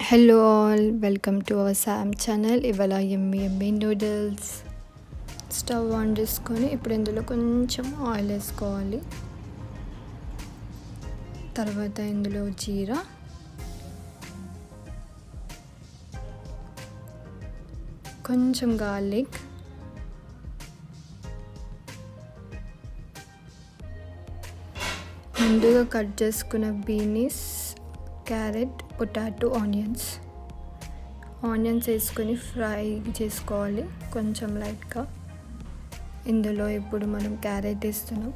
Hello all, welcome to our Sam channel. ఇవాళ ఎమ్మి noodles. Stove on చేసుకొని ఇప్పుడు ఇందులో కొంచెం ఆయిల్ వేసుకోవాలి. తర్వాత ఇందులో జీరా, కొంచెం గార్లిక్, ముందుగా కట్ చేసుకున్న బీనీస్, క్యారెట్, పొటాటో, ఆనియన్స్ వేసుకొని ఫ్రై చేసుకోవాలి కొంచెం లైట్గా. ఇందులో ఇప్పుడు మనం క్యారెట్ వేస్తున్నాం.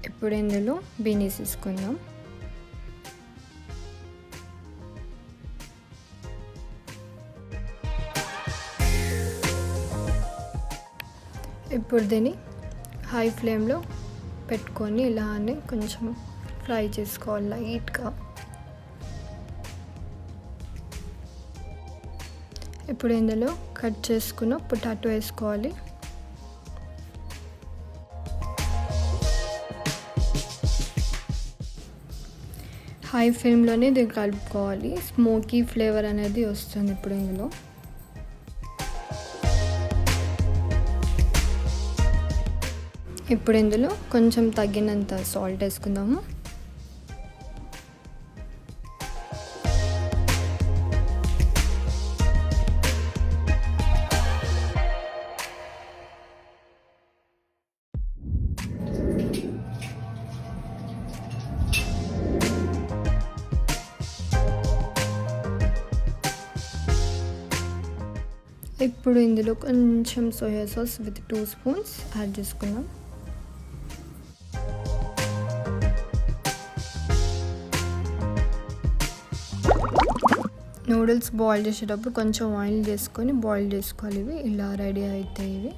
ఇప్పుడు ఇందులో బీనీస్ వేసుకుందాం. ఇప్పుడు దీన్ని హై ఫ్లేమ్లో పెట్టుకొని ఇలానే కొంచెం ఫ్రై చేసుకోవాలి లైట్గా. ఇప్పుడు ఇందులో కట్ చేసుకున్న పొటాటో వేసుకోవాలి. హై ఫ్లేమ్లోనే దీన్ని కలుపుకోవాలి. స్మోకీ ఫ్లేవర్ అనేది వస్తుంది ఇప్పుడు ఇందులో. ఇప్పుడు ఇందులో కొంచెం తగినంత సాల్ట్ వేసుకుందాము. ఇప్పుడు ఇందులో కొంచెం soya sauce with 2 spoons add చేసుకుందాం. నూడిల్స్ బాయిల్ చేసేటప్పుడు కొంచెం ఆయిల్ చేసుకొని బాయిల్ చేసుకోవాలి. ఇవి ఇలా రెడీ అవుతాయి. ఇవి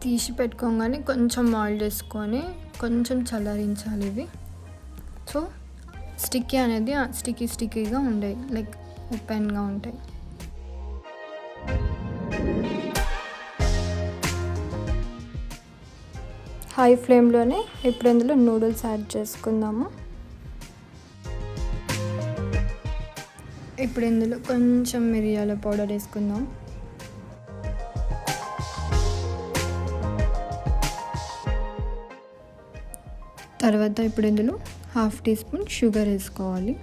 తీసి పెట్టుకోగానే కొంచెం ఆయిల్ చేసుకొని కొంచెం చల్లారించాలి. ఇవి సో స్టిక్కీగా ఉంటాయి, లైక్ ఓపెన్గా ఉంటాయి. హై ఫ్లేమ్లోనే ఇప్పుడు ఇందులో నూడిల్స్ యాడ్ చేసుకుందాము. ఇప్పుడు ఇందులో కొంచెం మిరియాల పౌడర్ వేసుకుందాం. తర్వాత ఇప్పుడు ఇందులో 1/2 టీ స్పూన్ షుగర్ వేసుకోవాలి.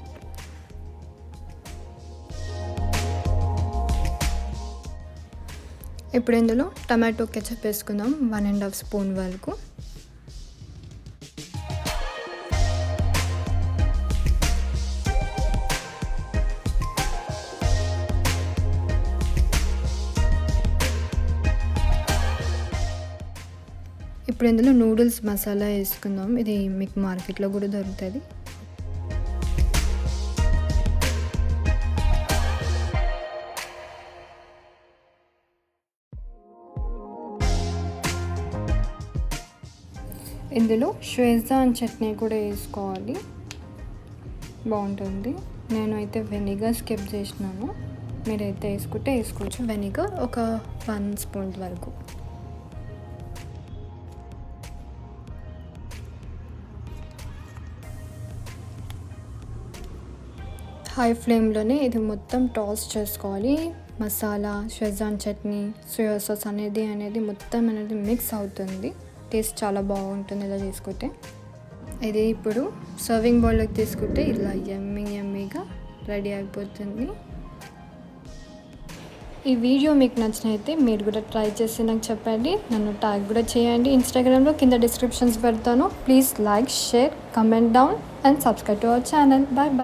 ఇప్పుడు ఇందులో టమాటో కెచప్ వేసుకుందాం 1.5 స్పూన్ వరకు. ఇప్పుడు ఇందులో నూడిల్స్ మసాలా వేసుకుందాం. ఇది మీకు మార్కెట్లో కూడా దొరుకుతుంది. ఇందులో షెజ్వాన్ చట్నీ కూడా వేసుకోవాలి, బాగుంటుంది. నేను అయితే వెనిగర్ స్కిప్ చేసినాను, మీరైతే వేసుకోవచ్చు. వెనిగర్ ఒక 1 స్పూన్ వరకు. హై ఫ్లేమ్లోనే ఇది మొత్తం టాస్ చేసుకోవాలి. Masala, schezwan chutney, soya sauce అనేది మొత్తం మిక్స్ అవుతుంది. టేస్ట్ చాలా బాగుంటుంది ఇలా చేసుకుంటే. ఇది ఇప్పుడు సర్వింగ్ బౌల్లోకి తీసుకుంటే ఇలా యమ్మీగా రెడీ అయిపోతుంది. ఈ వీడియో మీకు నచ్చినైతే మీరు కూడా ట్రై చేసి నాకు చెప్పండి. నన్ను ట్యాగ్ కూడా చేయండి ఇన్స్టాగ్రామ్లో, కింద డిస్క్రిప్షన్స్ పెడతాను. Please like, share, comment down and subscribe to our channel. Bye.